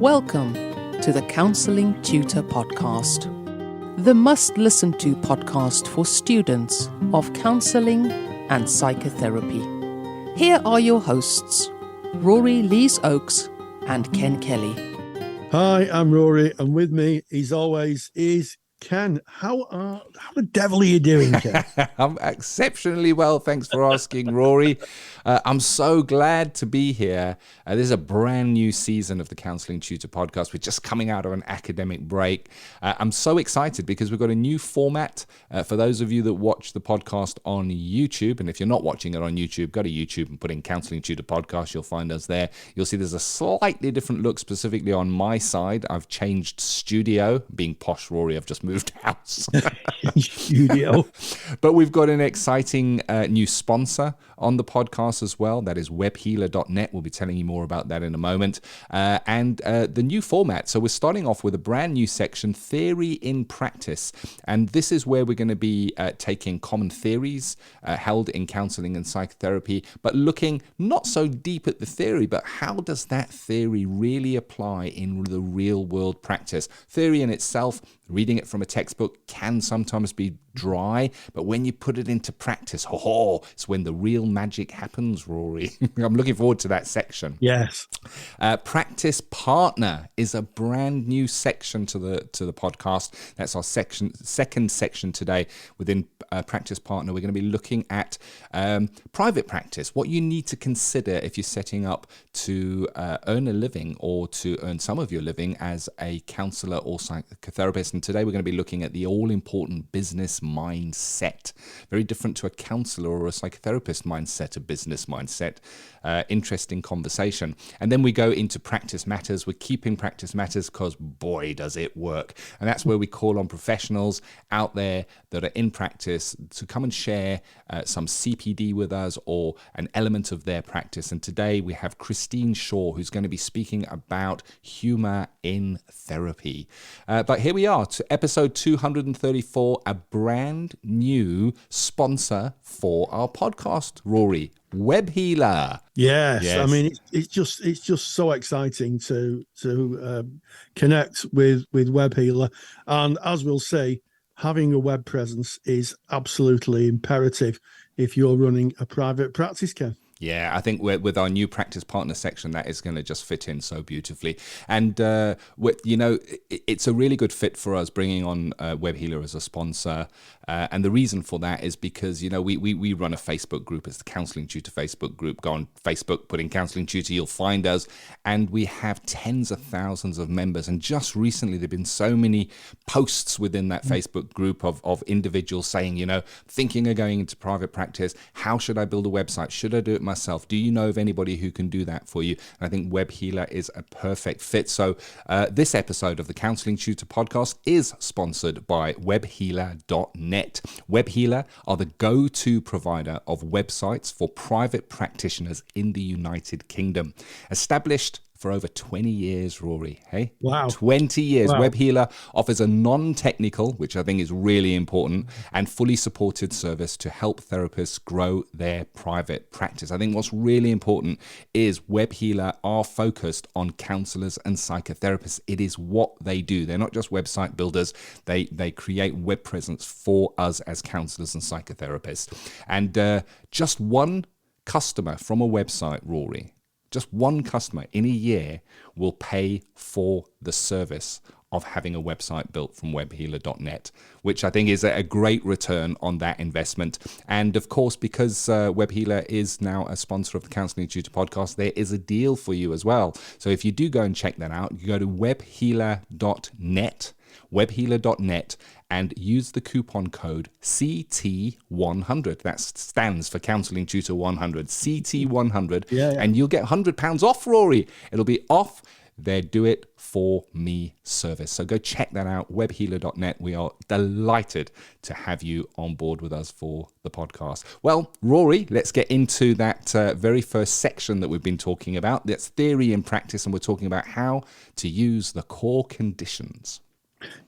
Welcome to the Counselling Tutor Podcast, the must-listen-to podcast for students of counselling and psychotherapy. Here are your hosts, Rory Lees-Oakes and Ken Kelly. Hi, I'm Rory, and with me, as always, is Ken. How the devil are you doing, Ken? I'm exceptionally well, thanks for asking, Rory. I'm so glad to be here. This is a brand new season of the Counselling Tutor Podcast. We're just coming out of an academic break. I'm so excited because we've got a new format. For those of you that watch the podcast on YouTube, and if you're not watching it on YouTube, go to YouTube and put in Counselling Tutor Podcast. You'll find us there. You'll see there's a slightly different look specifically on my side. I've changed studio. Being posh, Rory, I've just moved house. Studio. But we've got an exciting new sponsor on the podcast as well. That is webhealer.net. We'll be telling you more about that in a moment. And the new format. So we're starting off with a brand new section, Theory in Practice. And this is where we're going to be taking common theories held in counseling and psychotherapy, but looking not so deep at the theory, but how does that theory really apply in the real world practice? Theory in itself, reading it from a textbook can sometimes be dry, but when you put it into practice, it's when the real magic happens, Rory. I'm looking forward to that section. Yes. Practice Partner is a brand new section to the podcast. That's our second section today. Within Practice Partner, we're going to be looking at private practice, what you need to consider if you're setting up to earn a living or to earn some of your living as a counsellor or psychotherapist. And today we're going to be looking at the all-important business mindset. Very different to a counsellor or a psychotherapist mindset, a business mindset. Interesting conversation. And then we go into Practice Matters. We're keeping Practice Matters because boy, does it work. And that's where we call on professionals out there that are in practice to come and share some CPD with us or an element of their practice. And today we have Christine Shaw, who's going to be speaking about humour in therapy. But here we are, to episode 234, a brand new sponsor for our podcast, Rory. WebHealer. Yes. I mean, it's just so exciting to connect with WebHealer, and as we'll see, having a web presence is absolutely imperative if you're running a private practice, Ken. Yeah, I think with our new Practice Partner section, that is going to just fit in so beautifully. And, it's a really good fit for us bringing on WebHealer as a sponsor. And the reason for that is because, we run a Facebook group. It's the Counselling Tutor Facebook group. Go on Facebook, put in Counselling Tutor, you'll find us. And we have tens of thousands of members. And just recently, there have been so many posts within that Facebook group of individuals saying, thinking of going into private practice. How should I build a website? Should I do it myself? Do you know of anybody who can do that for you? And I think WebHealer is a perfect fit. So this episode of the Counselling Tutor Podcast is sponsored by webhealer.net. WebHealer are the go-to provider of websites for private practitioners in the United Kingdom. Established for over 20 years, Rory. Hey? Wow. 20 years. Wow. WebHealer offers a non-technical, which I think is really important, and fully supported service to help therapists grow their private practice. I think what's really important is WebHealer are focused on counselors and psychotherapists. It is what they do. They're not just website builders. They create web presence for us as counselors and psychotherapists. And just one customer from a website, Rory, just one customer in a year will pay for the service of having a website built from webhealer.net, which I think is a great return on that investment. And of course, because WebHealer is now a sponsor of the Counselling Tutor Podcast, there is a deal for you as well. So if you do go and check that out, you go to webhealer.net, and use the coupon code CT100. That stands for Counselling Tutor 100, CT100, and you'll get £100 off, Rory. It'll be off their Do It For Me service. So go check that out, webhealer.net. We are delighted to have you on board with us for the podcast. Well, Rory, let's get into that very first section that we've been talking about. That's theory in practice, and we're talking about how to use the core conditions.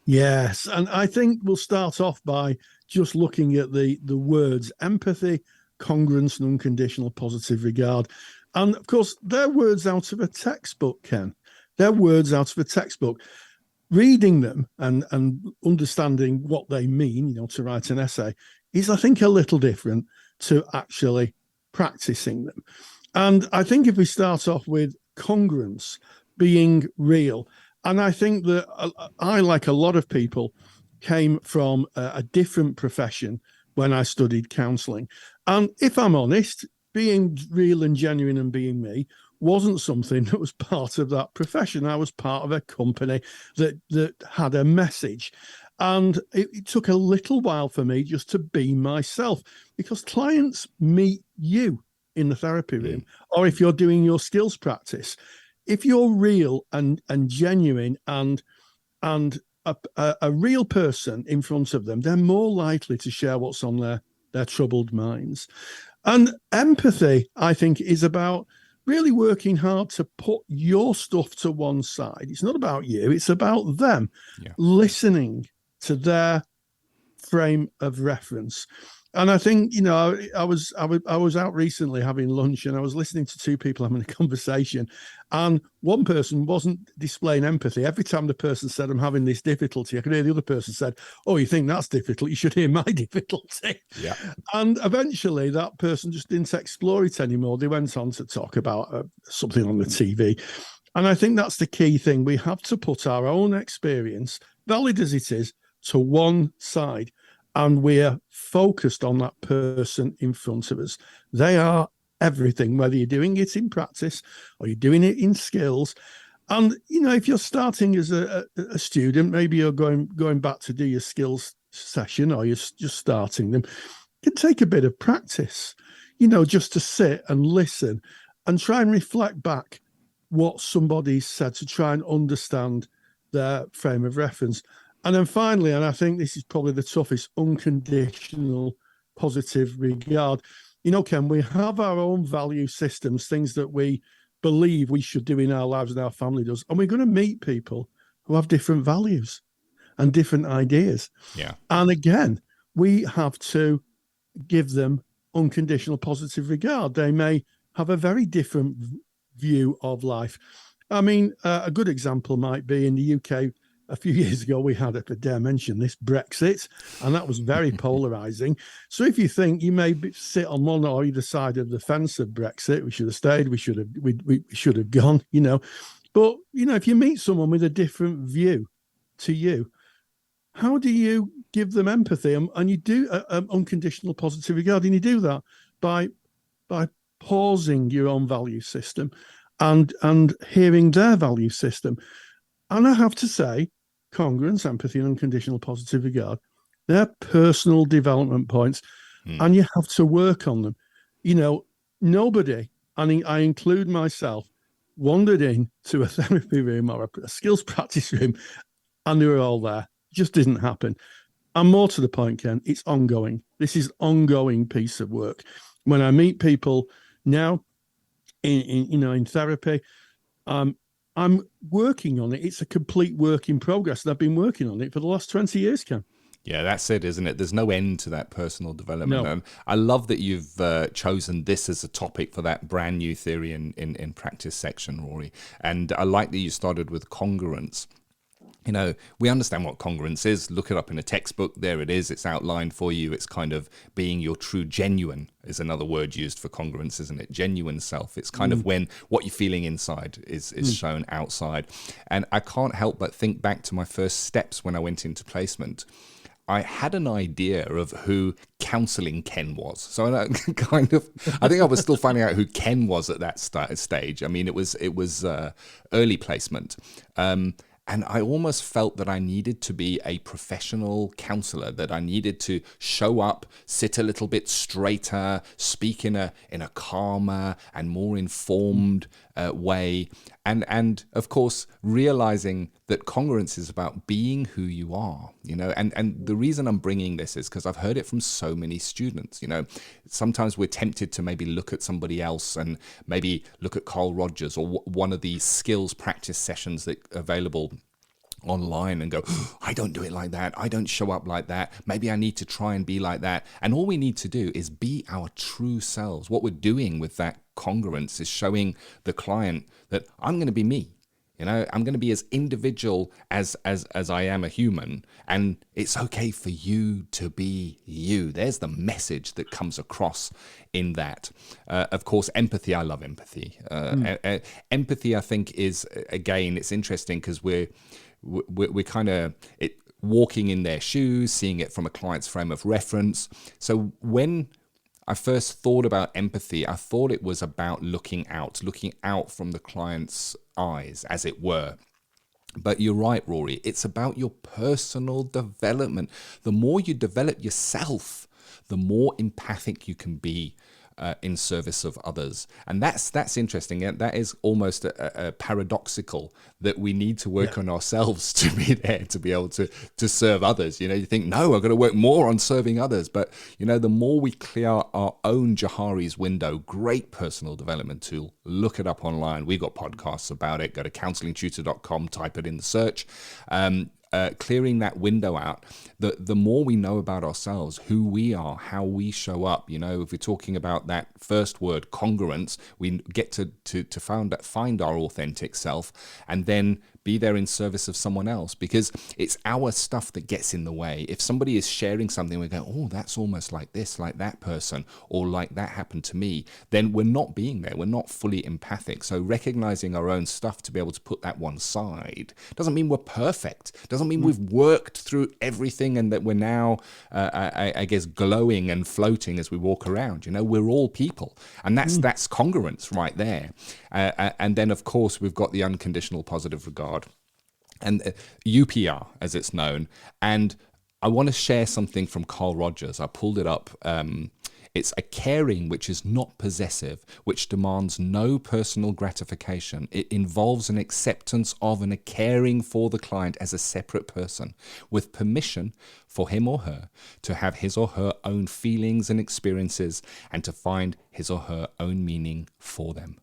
Yes, and I think we'll start off by just looking at the words empathy, congruence, and unconditional positive regard. And of course, they're words out of a textbook, Ken. They're words out of a textbook. Reading them and understanding what they mean, to write an essay is, I think, a little different to actually practicing them. And I think if we start off with congruence, being real, and I think that I, like a lot of people, came from a different profession when I studied counselling. And if I'm honest, being real and genuine and being me wasn't something that was part of that profession. I was part of a company that had a message. And it took a little while for me just to be myself, because clients meet you in the therapy room, or if you're doing your skills practice. If you're real and genuine and a real person in front of them, they're more likely to share what's on their troubled minds. And empathy, I think, is about really working hard to put your stuff to one side. It's not about you, it's about them. Listening to their frame of reference. And I think, I was out recently having lunch, and I was listening to two people having a conversation, and one person wasn't displaying empathy. Every time the person said, I'm having this difficulty, I could hear the other person said, oh, you think that's difficult? You should hear my difficulty. Yeah. And eventually that person just didn't explore it anymore. They went on to talk about something on the TV. And I think that's the key thing. We have to put our own experience, valid as it is, to one side. And we're focused on that person in front of us. They are everything, whether you're doing it in practice or you're doing it in skills. And, if you're starting as a student, maybe you're going back to do your skills session, or you're just starting them, it can take a bit of practice, just to sit and listen and try and reflect back what somebody said, to try and understand their frame of reference. And then finally, and I think this is probably the toughest, unconditional positive regard. Ken, we have our own value systems, things that we believe we should do in our lives and our family does. And we're going to meet people who have different values and different ideas. Yeah. And again, we have to give them unconditional positive regard. They may have a very different view of life. I mean, a good example might be in the UK. A few years ago, we had, if I dare mention this, Brexit, and that was very polarizing. So if you think you may sit on one or either side of the fence of Brexit, we should have stayed, we should have gone, But, if you meet someone with a different view to you, how do you give them empathy? And you do unconditional positive regard, and you do that by pausing your own value system and hearing their value system. And I have to say, congruence, empathy, and unconditional positive regard, they're personal development points, and you have to work on them. Nobody, and I include myself, wandered into a therapy room or a skills practice room, and they were all there. It just didn't happen. And more to the point, Ken, it's ongoing. This is ongoing piece of work. When I meet people now in therapy, I'm working on it. It's a complete work in progress. And I've been working on it for the last 20 years, Ken. Yeah, that's it, isn't it? There's no end to that personal development. No. I love that you've chosen this as a topic for that brand new theory in practice section, Rory. And I like that you started with congruence. We understand what congruence is. Look it up in a textbook. There it is. It's outlined for you. It's kind of being your true genuine is another word used for congruence, isn't it? Genuine self. It's kind of when what you're feeling inside is shown outside. And I can't help but think back to my first steps when I went into placement. I had an idea of who Counselling Ken was. So I think I was still finding out who Ken was at that stage. I mean, it was early placement. And I almost felt that I needed to be a professional counsellor, that I needed to show up, sit a little bit straighter, speak in a calmer and more informed way. And of course, realizing that congruence is about being who you are, and the reason I'm bringing this is because I've heard it from so many students. Sometimes we're tempted to maybe look at somebody else and maybe look at Carl Rogers or one of these skills practice sessions that are available online and go, oh, I don't do it like that. I don't show up like that. Maybe I need to try and be like that. And all we need to do is be our true selves. What we're doing with that congruence is showing the client that I'm going to be me. I'm going to be as individual as I am a human, and it's okay for you to be you. There's the message that comes across in that. Of course, empathy. I love empathy. Empathy, I think, is, again, it's interesting because we're kind of walking in their shoes, seeing it from a client's frame of reference. So when I first thought about empathy, I thought it was about looking out from the client's eyes, as it were. But you're right, Rory. It's about your personal development. The more you develop yourself, the more empathic you can be in service of others. And that's interesting. That is almost a paradoxical, that we need to work on ourselves to be there, to be able to serve others. You think, no, I've got to work more on serving others. But, the more we clear our own Johari's window, great personal development tool, look it up online. We've got podcasts about it. Go to counsellingtutor.com, type it in the search. Clearing that window out, the more we know about ourselves, who we are, how we show up. If we're talking about that first word, congruence, we get to find our authentic self, and then be there in service of someone else, because it's our stuff that gets in the way. If somebody is sharing something, we go, oh, that's almost like this, like that person, or like that happened to me, then we're not being there. We're not fully empathic. So recognizing our own stuff to be able to put that one side doesn't mean we're perfect. Doesn't mean we've worked through everything and that we're now, I guess, glowing and floating as we walk around. We're all people. And that's congruence right there. And then, of course, we've got the unconditional positive regard, and UPR, as it's known. And I want to share something from Carl Rogers. I pulled it up. It's a caring which is not possessive, which demands no personal gratification. It involves an acceptance of and a caring for the client as a separate person, with permission for him or her to have his or her own feelings and experiences, and to find his or her own meaning for them.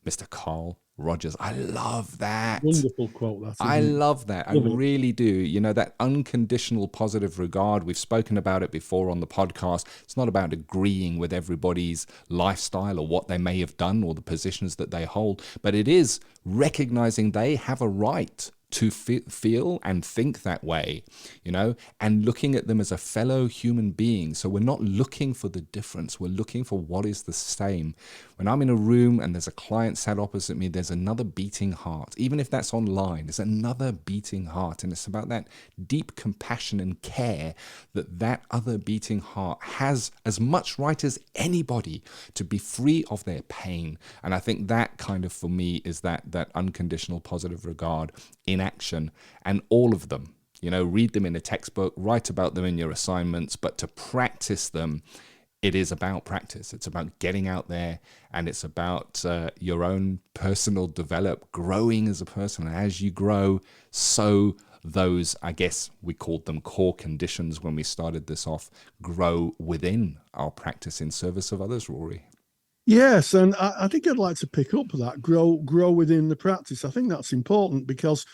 Mr. Carl Rogers. I love that. Wonderful quote. I love that. I really do. That unconditional positive regard. We've spoken about it before on the podcast. It's not about agreeing with everybody's lifestyle or what they may have done or the positions that they hold, but it is recognizing they have a right to feel and think that way, and looking at them as a fellow human being. So we're not looking for the difference. We're looking for what is the same. When I'm in a room and there's a client sat opposite me, there's another beating heart. Even if that's online, there's another beating heart. And it's about that deep compassion and care that other beating heart has as much right as anybody to be free of their pain. And I think that kind of, for me, is that unconditional positive regard in action. And all of them, read them in a textbook, write about them in your assignments, but to practice them, it is about practice. It's about getting out there, and it's about your own personal growing as a person. And as you grow, so those, I guess we called them core conditions when we started this off, grow within our practice in service of others, Rory. Yes, and I think I'd like to pick up that, grow within the practice. I think that's important, because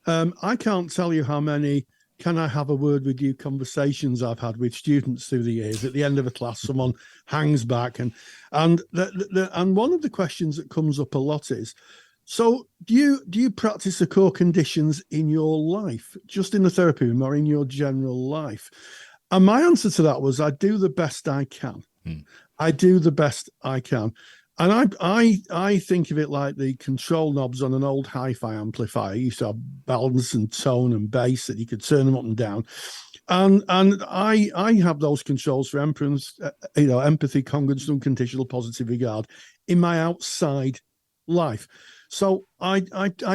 I can't tell you how many can I have a word with you conversations I've had with students through the years. At the end of a class, someone hangs back, and one of the questions that comes up a lot is, so do you practice the core conditions in your life, just in the therapy room or in your general life? And my answer to that was, I do the best I can. I do the best I can. And I think of it like the control knobs on an old hi-fi amplifier. You used to have balance and tone and bass that you could turn them up and down. And I have those controls for empathy, congruence, unconditional positive regard in my outside life. So I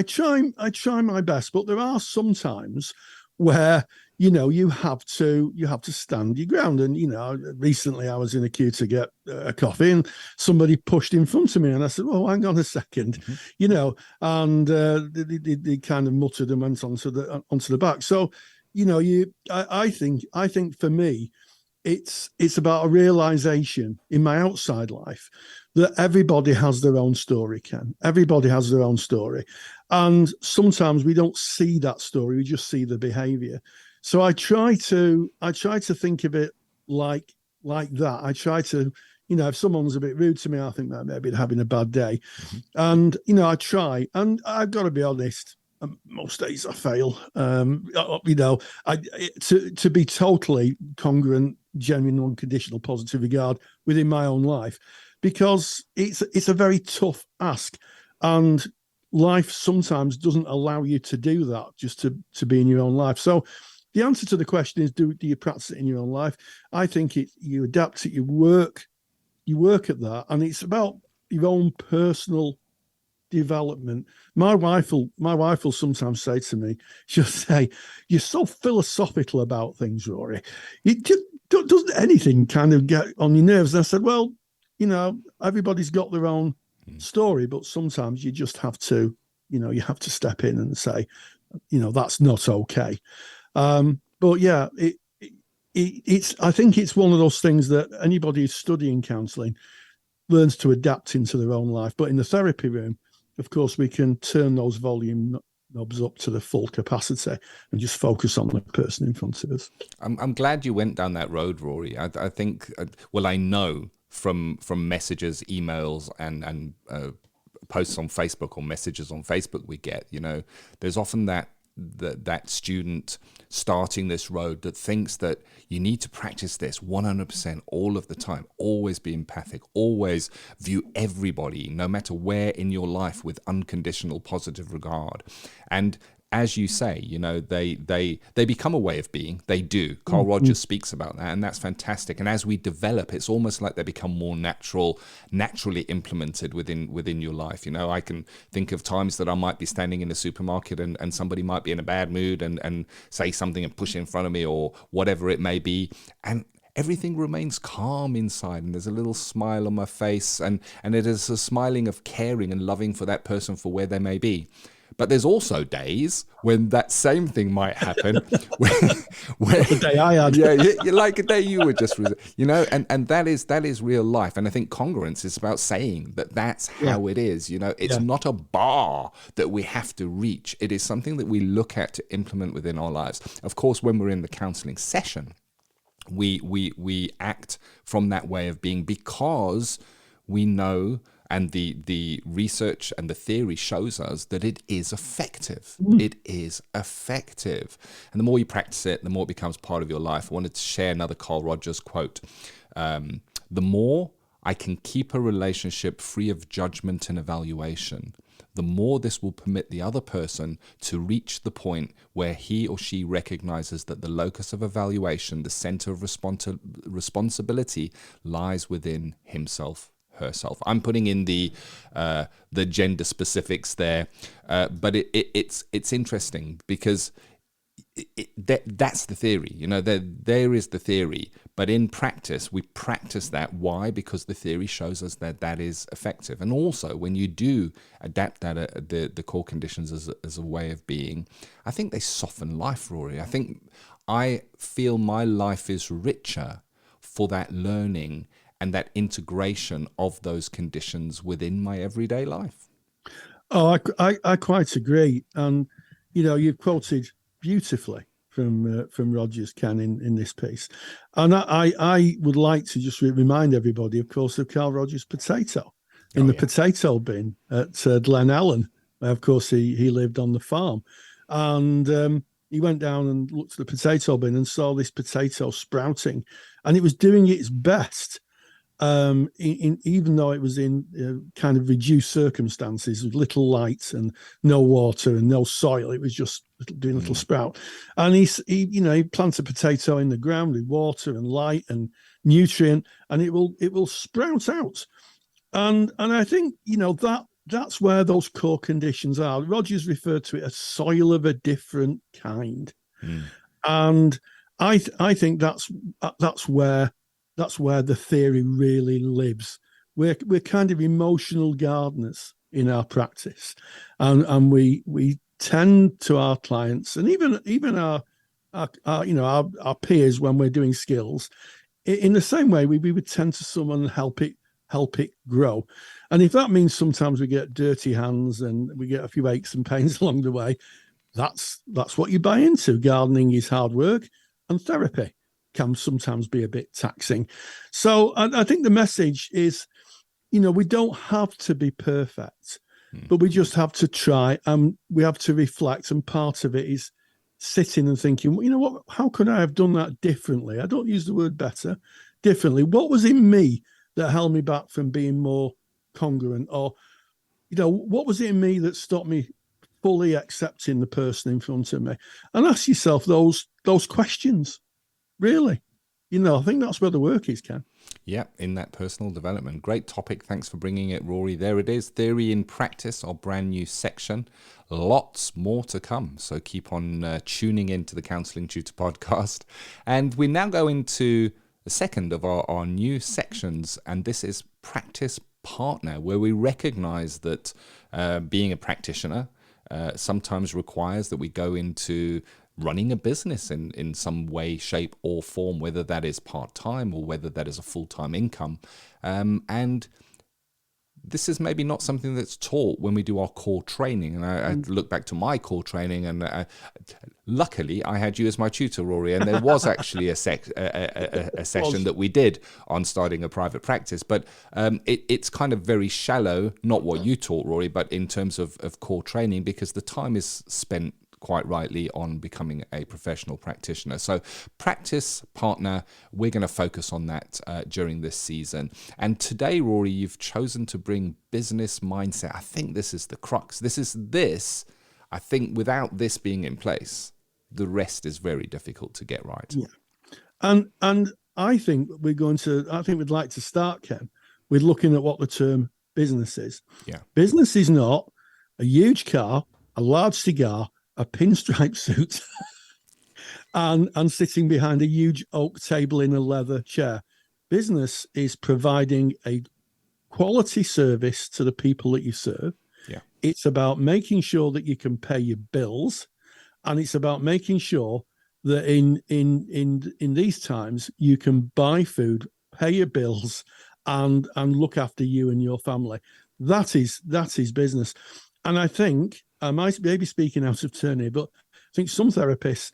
try my best, but there are some times where you have to stand your ground. And recently I was in a queue to get a coffee, and somebody pushed in front of me, and I said, "Oh, hang on a second," and they kind of muttered and went onto the back. So I think for me, it's about a realization in my outside life that everybody has their own story, Ken. Everybody has their own story. And sometimes we don't see that story, we just see the behavior. So I try to think of it like that. I try to, if someone's a bit rude to me, I think that maybe they're having a bad day. And, I try. And I've got to be honest, most days I fail. To be totally congruent, genuine, unconditional, positive regard within my own life, because it's a very tough ask. And life sometimes doesn't allow you to do that, just to be in your own life. So the answer to the question is, do you practice it in your own life? I think you adapt it, you work at that, and it's about your own personal development. My wife will sometimes say to me, she'll say, "You're so philosophical about things, Rory. Doesn't anything kind of get on your nerves?" And I said, "Well, everybody's got their own story, but sometimes you just have to, you have to step in and say, that's not okay." But yeah, I think it's one of those things that anybody who's studying counselling learns to adapt into their own life. But in the therapy room, of course, we can turn those volume knobs up to the full capacity and just focus on the person in front of us. I'm glad you went down that road, Rory. I think, I know from messages, emails, and posts on Facebook or messages on Facebook we get, there's often that student starting this road that thinks that you need to practice this 100% all of the time, always be empathic, always view everybody, no matter where in your life, with unconditional positive regard. And as you say, they become a way of being. They do. Carl Rogers speaks about that, and that's fantastic. And as we develop, it's almost like they become more naturally implemented within your life. I can think of times that I might be standing in a supermarket and somebody might be in a bad mood and say something and push in front of me or whatever it may be, and everything remains calm inside, and there's a little smile on my face, and it is a smiling of caring and loving for that person for where they may be. But there's also days when that same thing might happen. where the day I had. Yeah, like a day you were just, and that is real life. And I think congruence is about saying that that's how it is. It's not a bar that we have to reach. It is something that we look at to implement within our lives. Of course, when we're in the counseling session, we act from that way of being, because we know, and the research and the theory shows us that it is effective. It is effective. And the more you practice it, the more it becomes part of your life. I wanted to share another Carl Rogers quote. The more I can keep a relationship free of judgment and evaluation, the more this will permit the other person to reach the point where he or she recognizes that the locus of evaluation, the center of responsibility, lies within himself, herself. I'm putting in the gender specifics there, but it's interesting because that's the theory. There is the theory, but in practice we practice that. Why? Because the theory shows us that is effective. And also, when you do adapt that the core conditions as a way of being, I think they soften life, Rory. I feel my life is richer for that learning and that integration of those conditions within my everyday life. Oh, I quite agree. And, you've quoted beautifully from Rogers, Ken, in this piece. And I would like to just remind everybody, of course, of Carl Rogers' potato in the potato bin at Glen Ellen, where, of course, he lived on the farm. And he went down and looked at the potato bin and saw this potato sprouting, and it was doing its best. Even though it was in kind of reduced circumstances with little light and no water and no soil, it was just doing a little sprout. And he plants a potato in the ground with water and light and nutrient, and it will sprout out. And I think that's where those core conditions are. Rogers referred to it as soil of a different kind, and I think that's where the theory really lives. We're kind of emotional gardeners in our practice, and we tend to our clients and even our peers when we're doing skills in the same way we would tend to someone and help it grow. And if that means sometimes we get dirty hands and we get a few aches and pains along the way, that's what you buy into. Gardening is hard work and therapy. can sometimes be a bit taxing. So I think the message is, we don't have to be perfect, but we just have to try, and we have to reflect. And part of it is sitting and thinking, what, how could I have done that differently? I don't use the word better, differently. What was in me that held me back from being more congruent? Or, what was it in me that stopped me fully accepting the person in front of me? And ask yourself those questions, really. I think that's where the work is, Ken. Yeah, in that personal development. Great topic. Thanks for bringing it, Rory. There it is. Theory in Practice, our brand new section. Lots more to come. So keep on tuning in to the Counselling Tutor Podcast. And we now go into the second of our new sections. And this is Practice Partner, where we recognize that being a practitioner sometimes requires that we go into running a business in some way, shape or form, whether that is part-time or whether that is a full-time income. And this is maybe not something that's taught when we do our core training. And I look back to my core training, and luckily I had you as my tutor, Rory, and there was actually a session that we did on starting a private practice. But it's kind of very shallow, not what you taught, Rory, but in terms of core training, because the time is spent quite rightly on becoming a professional practitioner. So Practice Partner, we're going to focus on that during this season. And today, Rory, you've chosen to bring business mindset. I think this is the crux. I think without this being in place, the rest is very difficult to get right. Yeah. And I think we'd like to start, Ken, with looking at what the term business is. Yeah. Business is not a huge car, a large cigar, a pinstripe suit, and sitting behind a huge oak table in a leather chair. Business is providing a quality service to the people that you serve. Yeah. It's about making sure that you can pay your bills, and it's about making sure that in these times you can buy food, pay your bills, and look after you and your family. That is business. And I think, I might be speaking out of turn here, but I think some therapists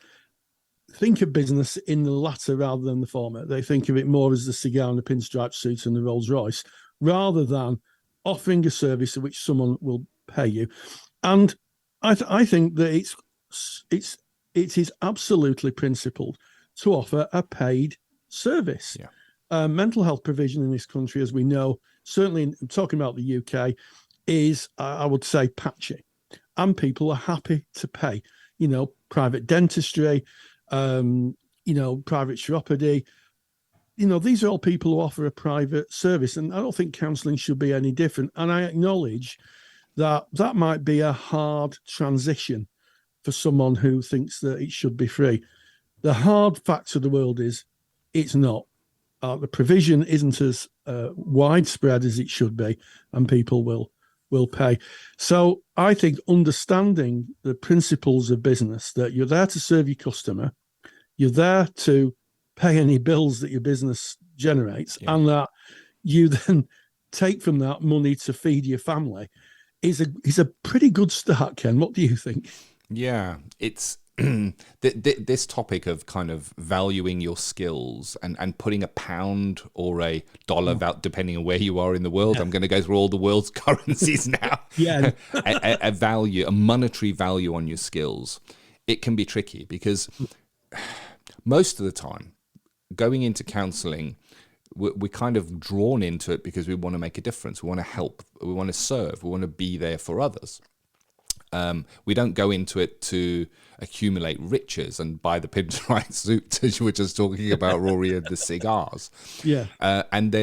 think of business in the latter rather than the former. They think of it more as the cigar and the pinstripe suit and the Rolls Royce, rather than offering a service of which someone will pay you. And I think that it is absolutely principled to offer a paid service. Yeah. Mental health provision in this country, as we know, certainly talking about the UK, is, I would say, patchy. And people are happy to pay, private dentistry, private chiropody. These are all people who offer a private service. And I don't think counselling should be any different. And I acknowledge that might be a hard transition for someone who thinks that it should be free. The hard fact of the world is it's not. The provision isn't as widespread as it should be, and people will pay. So I think understanding the principles of business, that you're there to serve your customer, you're there to pay any bills that your business generates, and that you then take from that money to feed your family, is a pretty good start, Ken. What do you think? Yeah, it's this topic of kind of valuing your skills and putting a pound or a dollar, depending on where you are in the world. I'm going to go through all the world's currencies now. a value, a monetary value on your skills. It can be tricky because most of the time going into counselling, we're kind of drawn into it because we want to make a difference. We want to help. We want to serve. We want to be there for others. We don't go into it to accumulate riches and buy the pinstripe suit, as you were just talking about, Rory, and the cigars. Yeah. And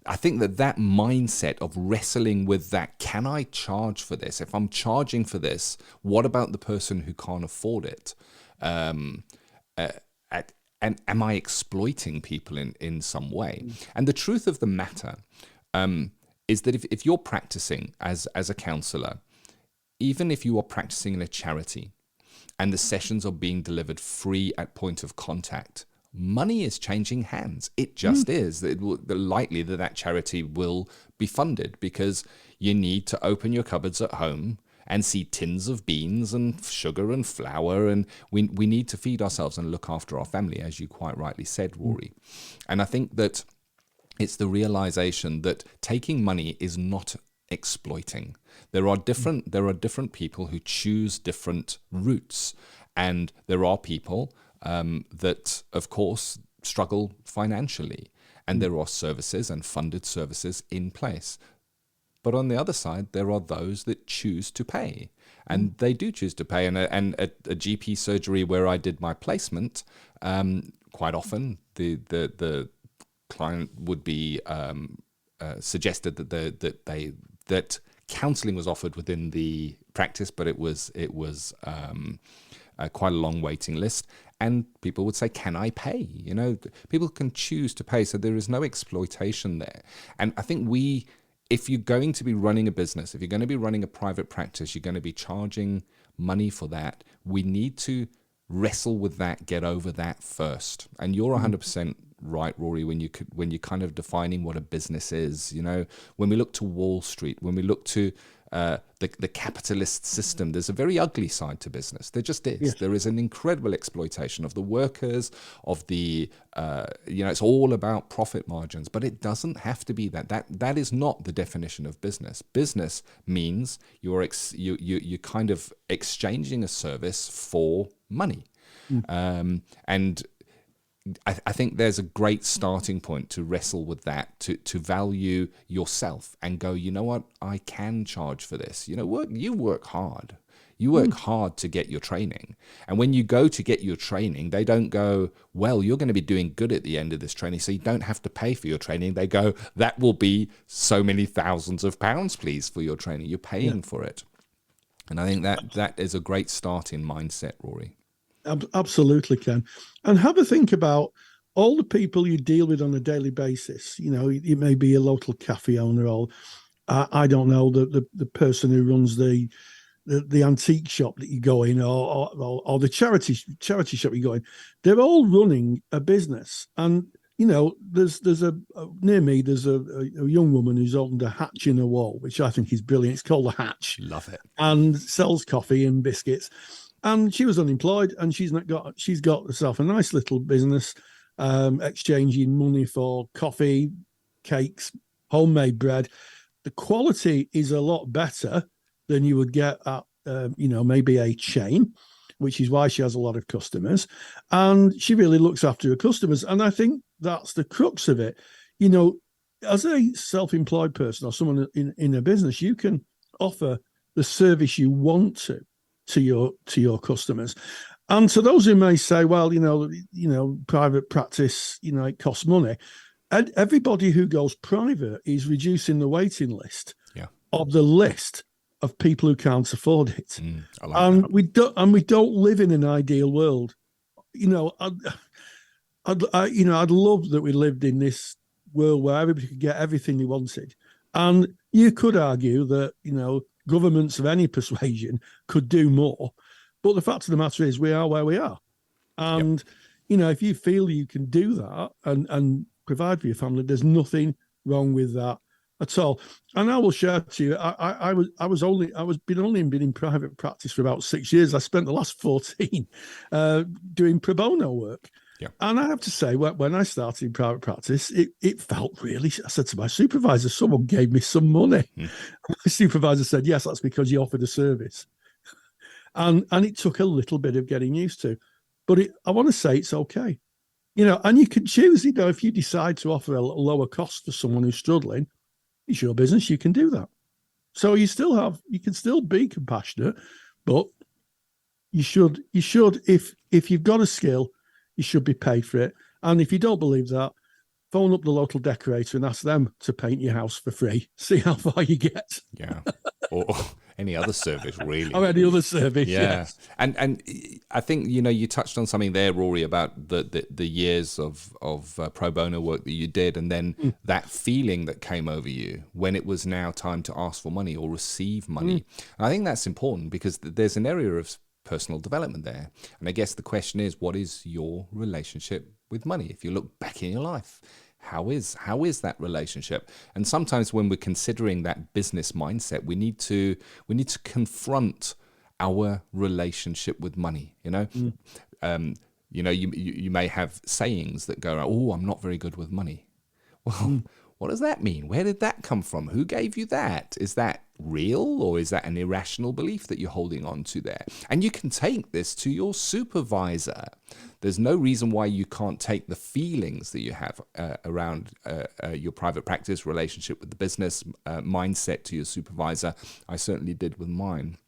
I think that mindset of wrestling with that, can I charge for this? If I'm charging for this, what about the person who can't afford it? And am I exploiting people in some way? And the truth of the matter is that if you're practicing as a counsellor, even if you are practicing in a charity and the sessions are being delivered free at point of contact, money is changing hands. It just is. Likely that charity will be funded because you need to open your cupboards at home and see tins of beans and sugar and flour, and we need to feed ourselves and look after our family, as you quite rightly said, Rory. And I think that it's the realization that taking money is not exploiting. There are different people who choose different routes, and there are people that, of course, struggle financially, and there are services and funded services in place. But on the other side, there are those that choose to pay, and they do choose to pay. And a GP surgery where I did my placement, quite often the client would be suggested that counselling was offered within the practice, but it was quite a long waiting list. And people would say, "Can I pay?" People can choose to pay, so there is no exploitation there. And I think if you're going to be running a business, if you're going to be running a private practice, you're going to be charging money for that. We need to wrestle with that, get over that first. And you're 100% right, Rory, when you're kind of defining what a business is. When we look to Wall Street, when we look to the capitalist system, there's a very ugly side to business. There just is. Yes. There is an incredible exploitation of the workers, of the it's all about profit margins, but it doesn't have to be that. That is not the definition of business. Business means you're kind of exchanging a service for money, and I think there's a great starting point to wrestle with that, to value yourself and go, you know what, I can charge for this. You work hard. You work hard to get your training. And when you go to get your training, they don't go, well, you're going to be doing good at the end of this training, so you don't have to pay for your training. They go, that will be so many thousands of pounds, please, for your training. You're paying for it. And I think that is a great starting mindset, Rory. Absolutely, Ken. And have a think about all the people you deal with on a daily basis. It may be a local cafe owner, or I don't know, the person who runs the antique shop that you go in, or the charity shop you go in. They're all running a business, and there's near me there's a young woman who's opened a hatch in a wall, which I think is brilliant. It's called a Hatch. Love it. And sells coffee and biscuits. And she was unemployed, and she's got herself a nice little business, exchanging money for coffee, cakes, homemade bread. The quality is a lot better than you would get at, maybe a chain, which is why she has a lot of customers. And she really looks after her customers. And I think that's the crux of it. As a self-employed person or someone in a business, you can offer the service you want to your customers. And to those who may say, well, private practice, it costs money. And everybody who goes private is reducing the waiting list of the list of people who can't afford it. I like that. We don't live in an ideal world. I'd love that we lived in this world where everybody could get everything they wanted. And you could argue that, governments of any persuasion could do more. But the fact of the matter is we are where we are. And, if you feel you can do that and provide for your family, there's nothing wrong with that at all. And I will share to you, I've been in private practice for about 6 years. I spent the last 14 doing pro bono work. Yeah. And I have to say, when I started in private practice, it felt really, I said to my supervisor, someone gave me some money. My supervisor said, yes, that's because you offered a service. And it took a little bit of getting used to. But I want to say it's okay. And you can choose, if you decide to offer a lower cost for someone who's struggling, it's your business, you can do that. So you can still be compassionate, but you should, if you've got a skill, you should be paid for it. And if you don't believe that, phone up the local decorator and ask them to paint your house for free. See how far you get. Yeah. Or any other service, really. Or any other service, yeah. Yes. And I think, you touched on something there, Rory, about the years of pro bono work that you did, and then that feeling that came over you when it was now time to ask for money or receive money. And I think that's important because there's an area of personal development there. And I guess the question is, what is your relationship with money? If you look back in your life, how is that relationship? And sometimes when we're considering that business mindset, we need to confront our relationship with money. You may have sayings that go, "Oh, I'm not very good with money." Well, what does that mean? Where did that come from? Who gave you that? Is that real, or is that an irrational belief that you're holding on to there? And you can take this to your supervisor. There's no reason why you can't take the feelings that you have around your private practice relationship with the business mindset to your supervisor. I certainly did with mine.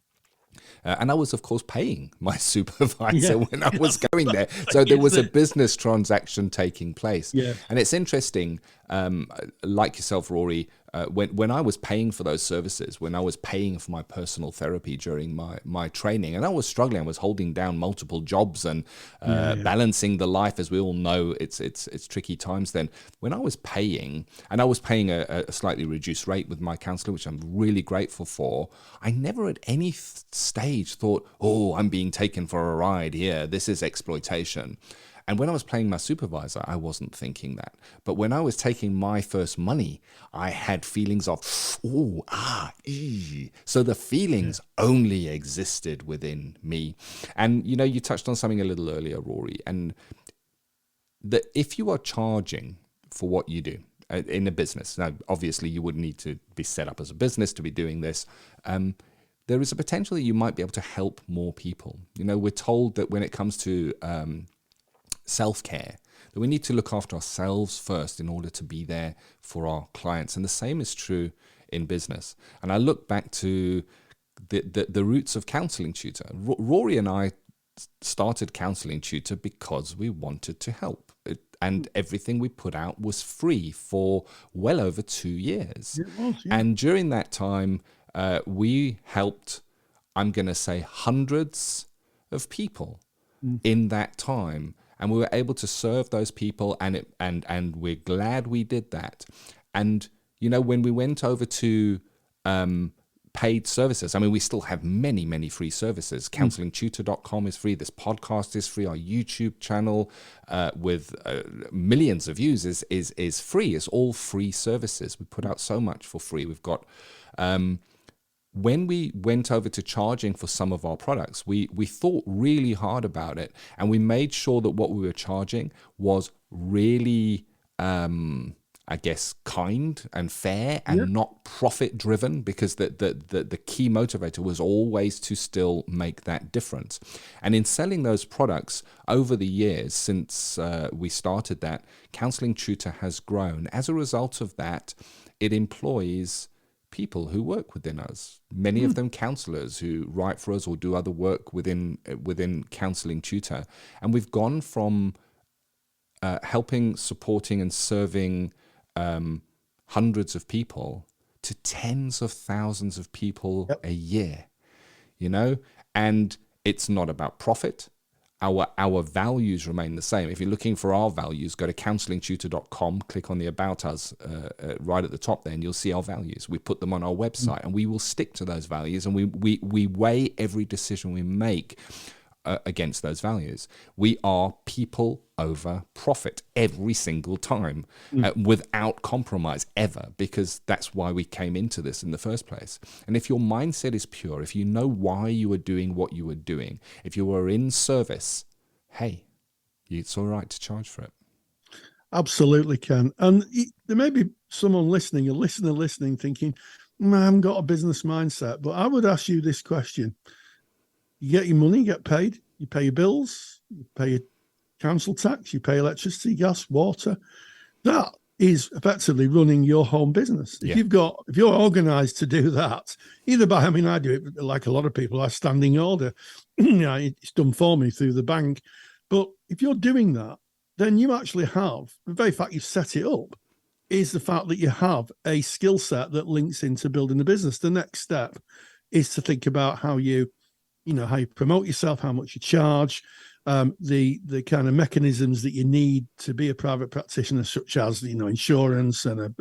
And I was, of course, paying my supervisor when I was going there. So there was a business transaction taking place. Yeah. And it's interesting, like yourself, Rory, when I was paying for those services, when I was paying for my personal therapy during my training, and I was struggling, I was holding down multiple jobs and balancing the life. As we all know, it's tricky times then. When I was paying, and I was paying a slightly reduced rate with my counsellor, which I'm really grateful for, I never at any stage thought, "Oh, I'm being taken for a ride here. This is exploitation." And when I was paying my supervisor, I wasn't thinking that. But when I was taking my first money, I had feelings of, "Oh, So the feelings only existed within me. And, you touched on something a little earlier, Rory, and that if you are charging for what you do in a business, now, obviously, you would need to be set up as a business to be doing this. There is a potential that you might be able to help more people. We're told that when it comes to self-care, that we need to look after ourselves first in order to be there for our clients. And the same is true in business. And I look back to the roots of Counselling Tutor. Rory and I started Counselling Tutor because we wanted to help. And everything we put out was free for well over 2 years. It was, yeah. And during that time, we helped, I'm going to say, hundreds of people in that time. And we were able to serve those people, and we're glad we did that. And, when we went over to paid services, we still have many, many free services. CounsellingTutor.com is free. This podcast is free. Our YouTube channel with millions of views is free. It's all free services. We put out so much for free. We've got... when we went over to charging for some of our products, we thought really hard about it, and we made sure that what we were charging was really, kind and fair and not profit driven, because the key motivator was always to still make that difference. And in selling those products over the years since we started that, Counselling Tutor has grown. As a result of that, it employs people who work within us, many of them counselors who write for us or do other work within Counselling Tutor. And we've gone from helping, supporting and serving hundreds of people to tens of thousands of people a year, and it's not about profit. Our values remain the same. If you're looking for our values, go to counsellingtutor.com, click on the About Us right at the top there, and you'll see our values. We put them on our website, and we will stick to those values, and we weigh every decision we make against those values. We are people over profit every single time, without compromise ever, because that's why we came into this in the first place. And if your mindset is pure, if you know why you are doing what you are doing, if you are in service, hey, it's all right to charge for it. Absolutely, Ken. And there may be someone listening, a listener listening, thinking, I haven't got a business mindset. But I would ask you this question. You get your money, you get paid, you pay your bills, you pay your council tax, you pay electricity, gas, water. That is effectively running your home business. If you're organized to do that, either by, I do it like a lot of people, I standing order. It's done for me through the bank. But if you're doing that, then you actually have, the very fact you've set it up is the fact that you have a skill set that links into building the business. The next step is to think about how you promote yourself, how much you charge, the kind of mechanisms that you need to be a private practitioner, such as, insurance and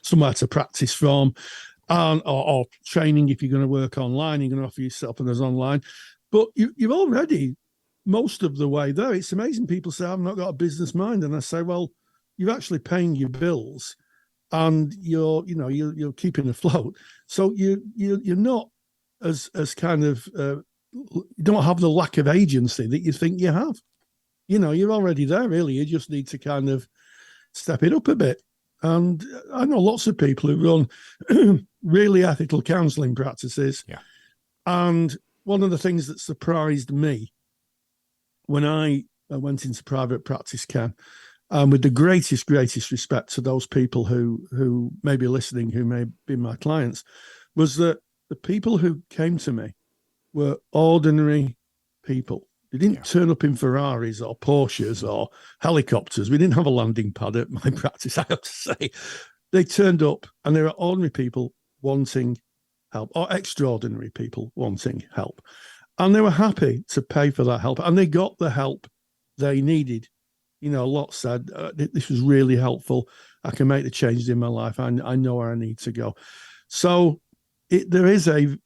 somewhere to practice from, or training if you're going to work online, you're going to offer yourself as online. But you're already most of the way there. It's amazing. People say, I've not got a business mind. And I say, well, you're actually paying your bills, and you're keeping afloat. So you're not as kind of you don't have the lack of agency that you think you have. You're already there, really. You just need to kind of step it up a bit. And I know lots of people who run really ethical counselling practices. Yeah. And one of the things that surprised me when I went into private practice, Ken, with the greatest respect to those people who may be listening, who may be my clients, was that the people who came to me were ordinary people. They didn't turn up in Ferraris or Porsches or helicopters. We didn't have a landing pad at my practice, I have to say. They turned up, and they were ordinary people wanting help, or extraordinary people wanting help. And they were happy to pay for that help, and they got the help they needed. A lot said, this was really helpful. I can make the changes in my life. I know where I need to go. So there is a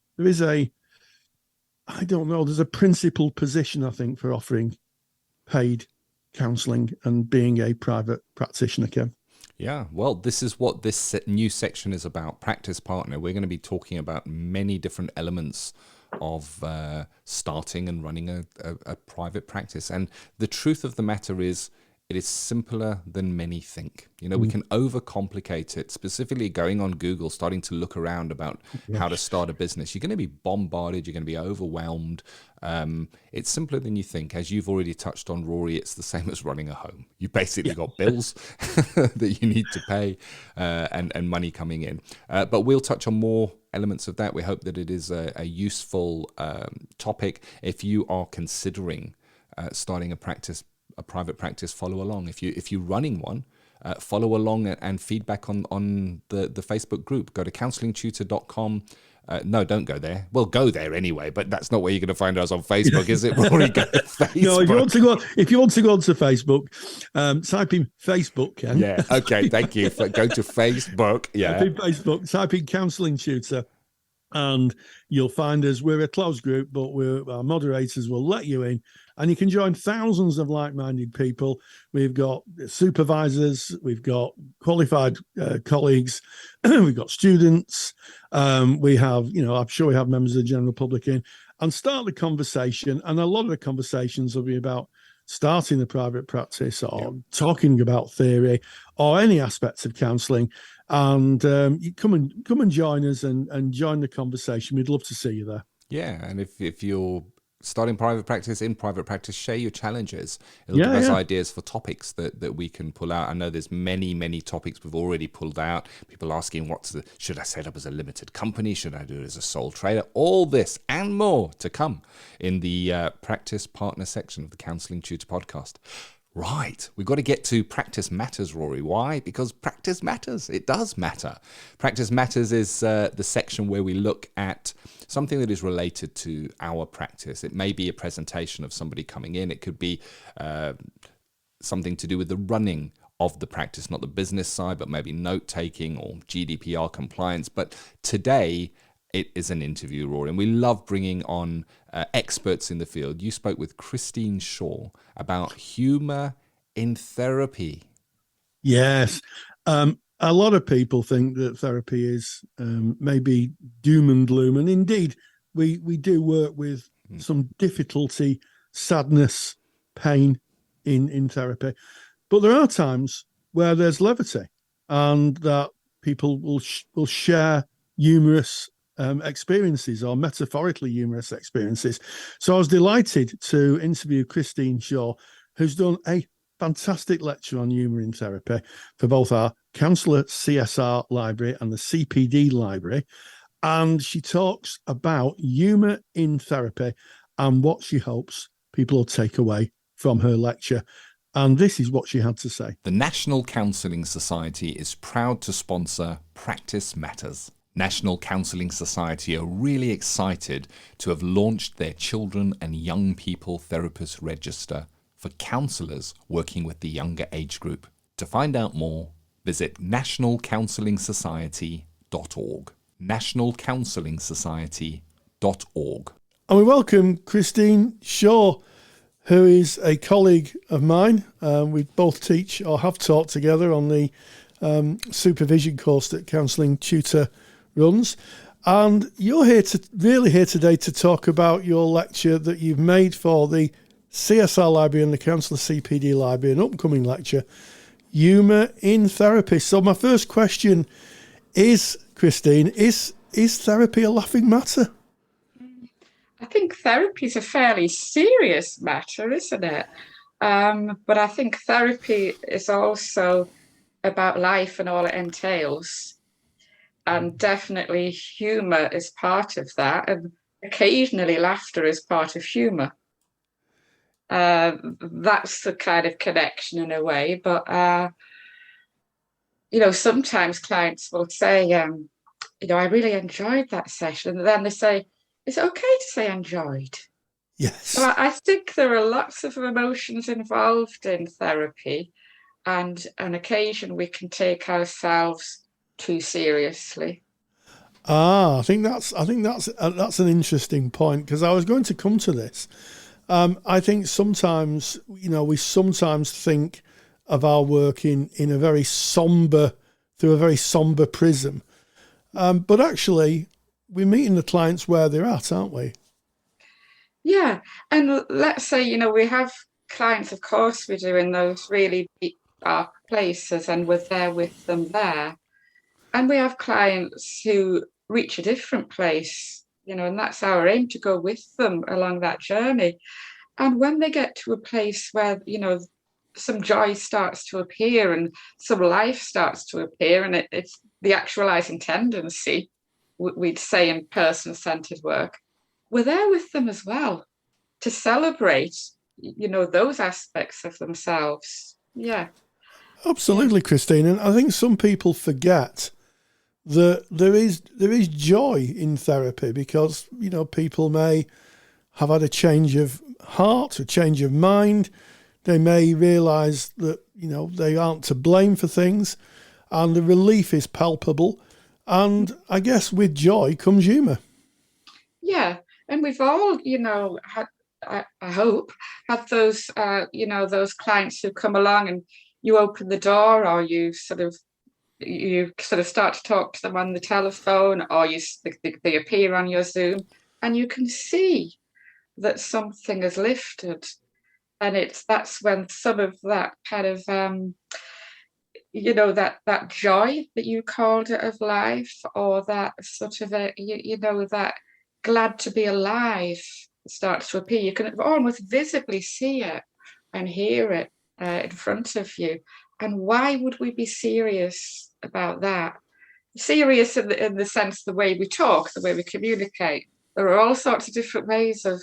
I don't know, there's a principled position, I think, for offering paid counselling and being a private practitioner, Ken. Yeah, well, this is what this new section is about, Practice Partner. We're going to be talking about many different elements of starting and running a private practice. And the truth of the matter is, it is simpler than many think. We can overcomplicate it, specifically going on Google, starting to look around about how to start a business. You're going to be bombarded. You're going to be overwhelmed. It's simpler than you think. As you've already touched on, Rory, it's the same as running a home. You basically got bills that you need to pay and money coming in. But we'll touch on more elements of that. We hope that it is a useful topic. If you are considering starting a private practice, follow along. If you're running one, follow along and feedback on the Facebook group. Go to counsellingtutor.com. No, don't go there. Well, go there anyway, but that's not where you're going to find us on Facebook, is it? Rory, go to Facebook. No, if you want to go onto Facebook, type in Facebook, Ken. Yeah, okay, thank you. Go to Facebook. Yeah. Type in Facebook, type in Counselling Tutor, and you'll find us. We're a closed group, but our moderators will let you in, and you can join thousands of like-minded people. We've got supervisors, we've got qualified colleagues, we've got students. We have, I'm sure we have members of the general public in, and start the conversation. And a lot of the conversations will be about starting a private practice or talking about theory or any aspects of counselling. And you come and join us and join the conversation. We'd love to see you there. Yeah, and if you're starting private practice, share your challenges. It'll give us ideas for topics that we can pull out. I know there's many topics we've already pulled out. People asking should I set up as a limited company? Should I do it as a sole trader? All this and more to come in the Practice Partner section of the Counselling Tutor Podcast. Right, we've got to get to Practice Matters, Rory. Why? Because practice matters. It does matter. Practice Matters is the section where we look at something that is related to our practice. It may be a presentation of somebody coming in. It could be something to do with the running of the practice, not the business side, but maybe note-taking or GDPR compliance. But today, it is an interview, Rory, and we love bringing on experts in the field. You spoke with Christine Shaw about humour in therapy. Yes. A lot of people think that therapy is maybe doom and gloom. And indeed, we do work with some difficulty, sadness, pain in therapy. But there are times where there's levity and that people will share humorous experiences or metaphorically humorous experiences. So I was delighted to interview Christine Shaw, who's done a fantastic lecture on humour in therapy for both our Counsellor CSR library and the CPD library. And she talks about humour in therapy and what she hopes people will take away from her lecture. And this is what she had to say. The National Counselling Society is proud to sponsor Practice Matters. National Counselling Society are really excited to have launched their Children and Young People Therapist Register for counsellors working with the younger age group. To find out more, visit nationalcounselingsociety.org. nationalcounselingsociety.org. And we welcome Christine Shaw, who is a colleague of mine. We both teach or have taught together on the supervision course that Counselling Tutor runs. And you're here today to talk about your lecture that you've made for the CSR Library and the Counsellor CPD Library, an upcoming lecture, Humour in Therapy. So my first question is, Christine, is therapy a laughing matter? I think therapy is a fairly serious matter, isn't it? But I think therapy is also about life and all it entails. And definitely humour is part of that. And occasionally laughter is part of humour. That's the kind of connection in a way. But, sometimes clients will say, I really enjoyed that session. And then they say, is it okay to say enjoyed? Yes. So I think there are lots of emotions involved in therapy. And on occasion, we can take ourselves too seriously. I think that's an interesting point, because I was going to come to this. I think sometimes, we sometimes think of our work in a through a very somber prism. But actually, we're meeting the clients where they're at, aren't we? Yeah. And let's say, we have clients, of course we do, in those really deep, dark places, and we're there with them there. And we have clients who reach a different place, and that's our aim, to go with them along that journey. And when they get to a place where, some joy starts to appear and some life starts to appear, and it's the actualizing tendency, we'd say in person-centered work, we're there with them as well to celebrate, those aspects of themselves. Yeah. Absolutely, Christine. And I think some people forget that there is joy in therapy, because, people may have had a change of heart, a change of mind. They may realise that, they aren't to blame for things, and the relief is palpable. And I guess with joy comes humour. Yeah. And we've all, had, I hope, had those, those clients who come along and you open the door, or you sort of start to talk to them on the telephone, or they appear on your Zoom, and you can see that something is lifted. And that's when some of that kind of, that joy that you called it of life, or that sort of that glad to be alive starts to appear. You can almost visibly see it and hear it in front of you. And why would we be serious about that? Serious in the sense, the way we talk, the way we communicate. There are all sorts of different ways of,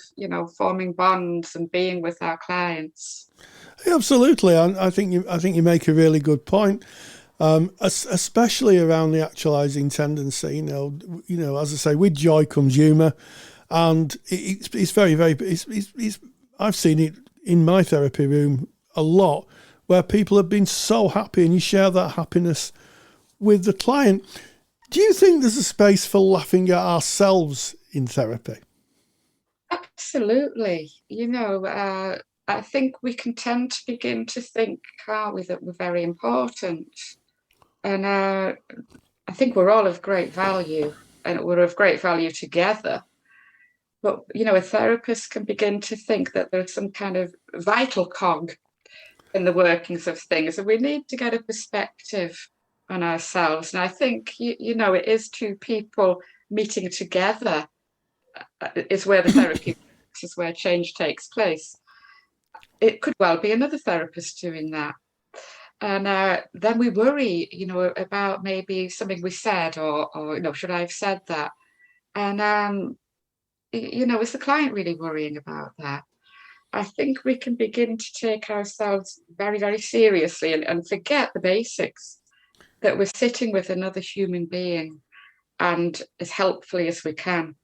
forming bonds and being with our clients. Absolutely. I think you make a really good point, especially around the actualizing tendency. As I say, with joy comes humour, and it's very, very. I've seen it in my therapy room a lot, where people have been so happy, and you share that happiness with the client. Do you think there's a space for laughing at ourselves in therapy? Absolutely. I think we can tend to begin to think, can't we, that we're very important. And I think we're all of great value, and we're of great value together. But, a therapist can begin to think that there's some kind of vital cog in the workings of things, and we need to get a perspective on ourselves. And I think, it is two people meeting together is where the therapy is where change takes place. It could well be another therapist doing that. And then we worry, about maybe something we said, or should I have said that? And, is the client really worrying about that? I think we can begin to take ourselves very, very seriously and forget the basics, that we're sitting with another human being, and as helpfully as we can.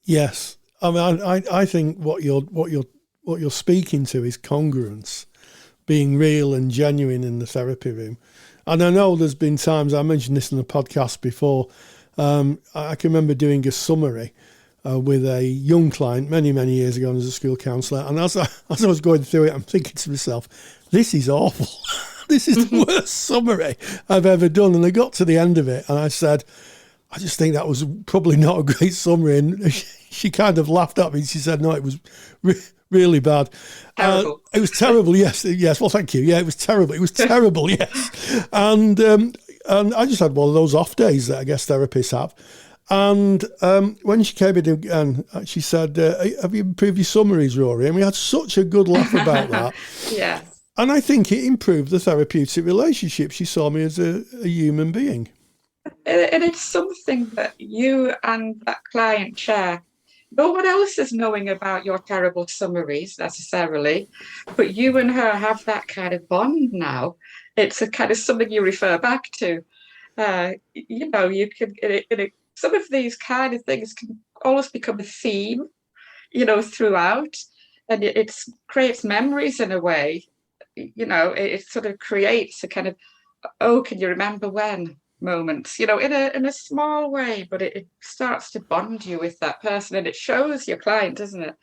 Yes. I mean, I think what you're speaking to is congruence, being real and genuine in the therapy room. And I know there's been times, I mentioned this in the podcast before, I can remember doing a summary with a young client many years ago as a school counsellor. And as I was going through it, I'm thinking to myself, this is awful. This is the worst summary I've ever done. And I got to the end of it and I said, I just think that was probably not a great summary. And she kind of laughed at me. She said, no, it was really bad. Terrible. It was terrible. Yes. Well, thank you. Yeah, it was terrible. It was terrible. Yes. And I just had one of those off days that I guess therapists have. And when she came in again, she said, have you improved your summaries, Rory? And we had such a good laugh about that. Yeah. And I think it improved the therapeutic relationship. She saw me as a human being. And it's something that you and that client share. No one else is knowing about your terrible summaries necessarily, but you and her have that kind of bond now. It's a kind of something you refer back to. You can, some of these kind of things can almost become a theme, throughout, and it creates memories in a way. It sort of creates a kind of, oh, can you remember when moments, in a small way, but it starts to bond you with that person, and it shows your client, doesn't it,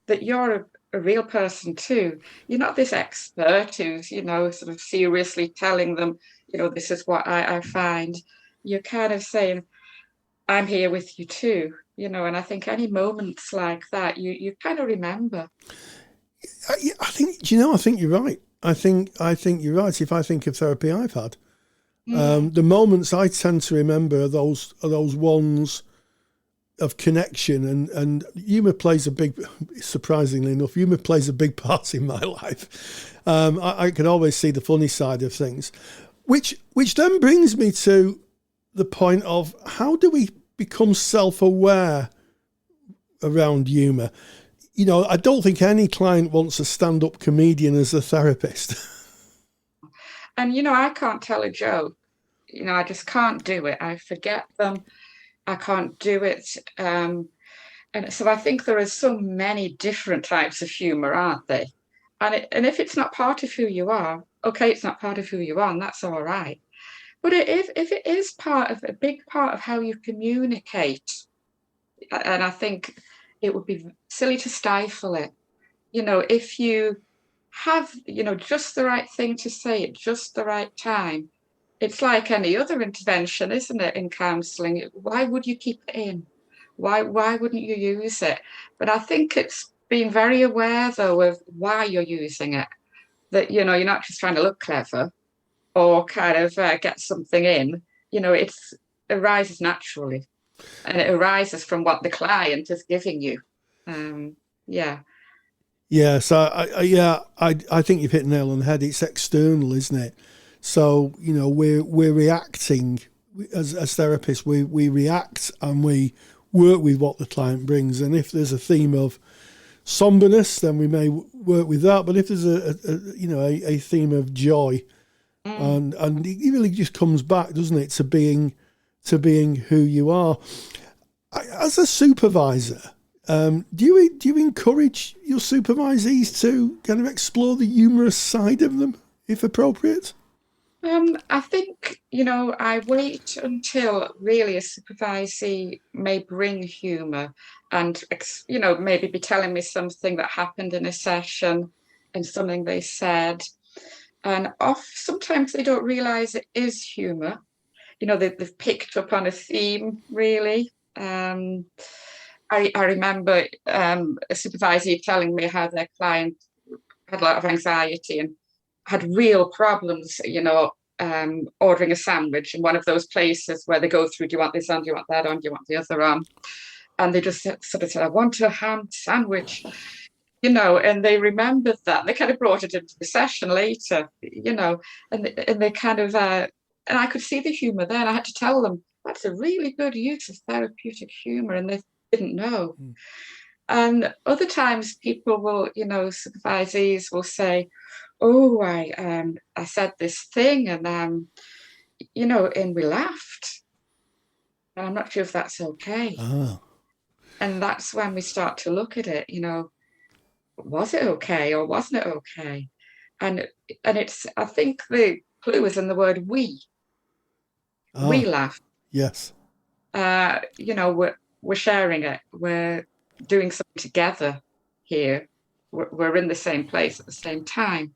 that you're a real person too. You're not this expert who's, sort of seriously telling them, this is what I find. You're kind of saying, I'm here with you too, and I think any moments like that, you kind of remember. I think you're right. I think you're right. If I think of therapy I've had, the moments I tend to remember are those ones of connection, and humour plays surprisingly enough, humour plays a big part in my life. I can always see the funny side of things, which then brings me to the point of how do we become self-aware around humour? I don't think any client wants a stand-up comedian as a therapist. And, I can't tell a joke. I just can't do it. I forget them. I can't do it. And so I think there are so many different types of humour, aren't there? And if it's not part of who you are, okay, it's not part of who you are, and that's all right. But if it is a big part of how you communicate, and I think it would be silly to stifle it. If you have, just the right thing to say at just the right time, it's like any other intervention, isn't it, in counselling? Why would you keep it in? Why wouldn't you use it? But I think it's being very aware, though, of why you're using it. That, you're not just trying to look clever or kind of get something in. It arises naturally. And it arises from what the client is giving you. Yeah. So I think you've hit the nail on the head. It's external, isn't it? So we're reacting as therapists. We react and we work with what the client brings. And if there's a theme of somberness, then we may work with that. But if there's a theme of joy, and it really just comes back, doesn't it, to being who you are. As a supervisor, do you encourage your supervisees to kind of explore the humorous side of them, if appropriate? I think, I wait until really a supervisee may bring humour and, maybe be telling me something that happened in a session and something they said. And sometimes they don't realise it is humour. They've picked up on a theme, really. I remember a supervisor telling me how their client had a lot of anxiety and had real problems, ordering a sandwich in one of those places where they go through, do you want this on, do you want that on, do you want the other on? And they just sort of said, I want a ham sandwich, and they remembered that. They kind of brought it into the session later, and they kind of... And I could see the humour there, and I had to tell them, that's a really good use of therapeutic humour, and they didn't know. And other times people will, supervisees will say, oh, I said this thing, and, and we laughed. And I'm not sure if that's okay. Oh. And that's when we start to look at it, was it okay or wasn't it okay? And it's, I think the clue is in the word we. We laugh. Yes. we're sharing it. We're doing something together here. We're in the same place at the same time.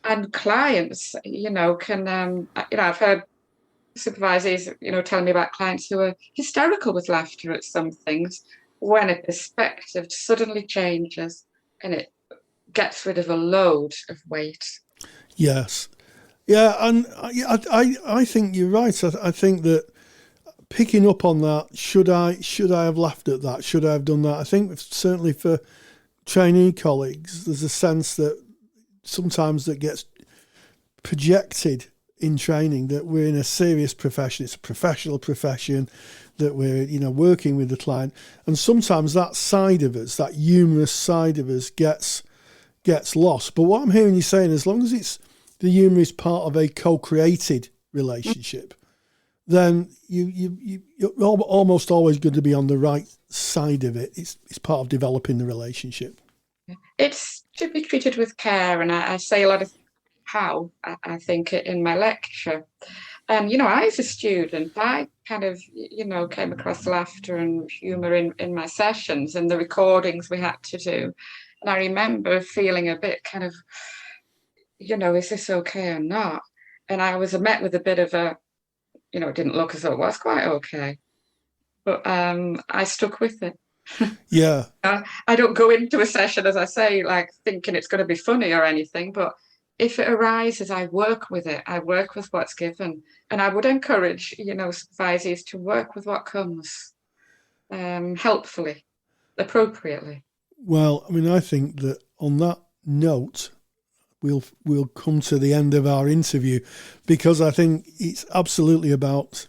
And clients, can, I've heard supervisors, telling me about clients who are hysterical with laughter at some things when a perspective suddenly changes and it gets rid of a load of weight. Yes. Yeah, and I think you're right. I think that picking up on that, should I have laughed at that? Should I have done that? I think certainly for trainee colleagues, there's a sense that sometimes that gets projected in training that we're in a serious profession. It's a professional profession, that we're, working with the client. And sometimes that side of us, that humorous side of us gets lost. But what I'm hearing you saying, as long as the humour is part of a co-created relationship, then you're almost always going to be on the right side of it. It's part of developing the relationship. It's to be treated with care, and I say a lot of how, I think, in my lecture. And, I as a student, I kind of, came across laughter and humour in my sessions and the recordings we had to do. And I remember feeling a bit kind of, is this okay or not? And I was met with a bit of a, it didn't look as though it was quite okay. But I stuck with it. Yeah. I don't go into a session, as I say, like thinking it's going to be funny or anything, but if it arises, I work with it. I work with what's given. And I would encourage, supervisors to work with what comes helpfully, appropriately. Well, I think that on that note, we'll come to the end of our interview, because I think it's absolutely about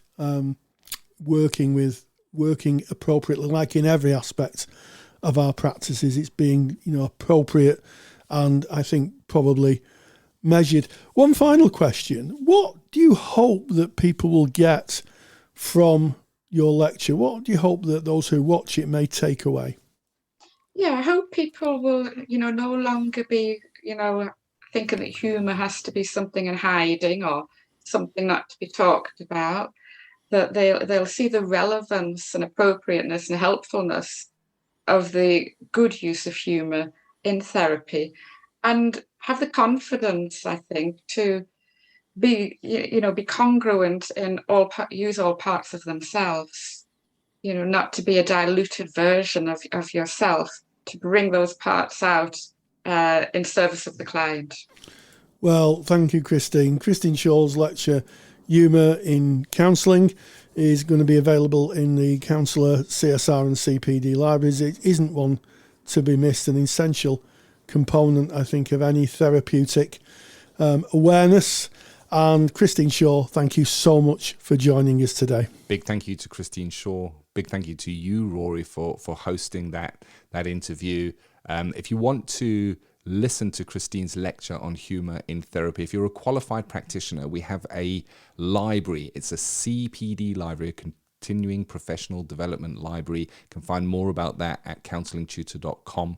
working appropriately, like in every aspect of our practices. It's being, appropriate, and I think probably measured. One final question. What do you hope that people will get from your lecture? What do you hope that those who watch it may take away? Yeah, I hope people will, no longer be, thinking that humour has to be something in hiding or something not to be talked about, that they'll see the relevance and appropriateness and helpfulness of the good use of humour in therapy, and have the confidence, I think, to be congruent in use all parts of themselves, not to be a diluted version of yourself, to bring those parts out in service of the client. Well, thank you, Christine. Christine Shaw's lecture, Humour in Counselling, is going to be available in the Counsellor, CSR and CPD libraries. It isn't one to be missed, an essential component, I think, of any therapeutic awareness. And Christine Shaw, thank you so much for joining us today. Big thank you to Christine Shaw. Big thank you to you, Rory, for hosting that interview. If you want to listen to Christine's lecture on humour in therapy, if you're a qualified practitioner, we have a library. It's a CPD library, a continuing professional development library. You can find more about that at counsellingtutor.com.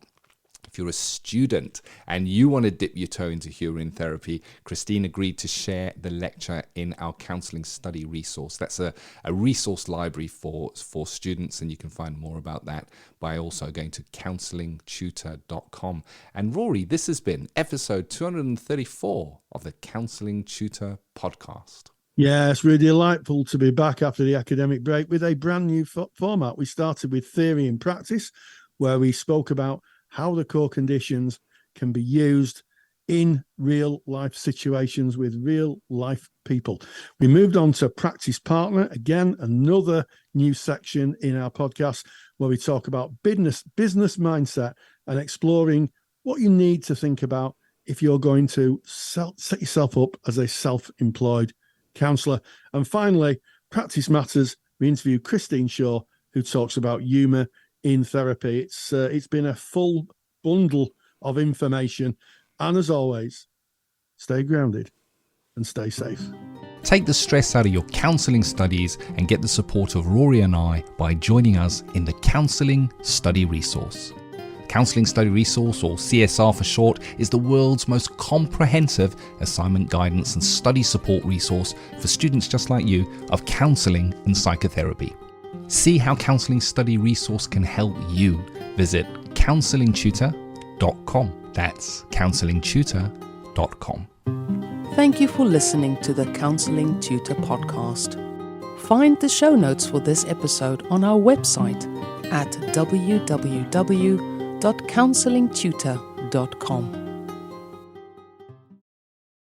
If you're a student and you want to dip your toe into humour in therapy, Christine agreed to share the lecture in our counselling study resource. That's a resource library for students, and you can find more about that by also going to counsellingtutor.com. And Rory, this has been episode 234 of the Counselling Tutor Podcast. Yeah, it's really delightful to be back after the academic break with a brand new format. We started with theory and practice, where we spoke about how the core conditions can be used in real life situations with real life people. We moved on to practice partner, again, another new section in our podcast where we talk about business mindset and exploring what you need to think about if you're going to set yourself up as a self-employed counsellor. And finally, practice matters. We interview Christine Shaw, who talks about humour in therapy. It's been a full bundle of information, and as always, stay grounded and stay safe. Take the stress out of your counselling studies and get the support of Rory and I by joining us in the Counselling Study Resource. Counselling Study Resource, or CSR for short, is the world's most comprehensive assignment guidance and study support resource for students just like you of counselling and psychotherapy. See how Counselling Study Resource can help you. Visit counsellingtutor.com. That's counsellingtutor.com. Thank you for listening to the Counselling Tutor Podcast. Find the show notes for this episode on our website at www.counsellingtutor.com.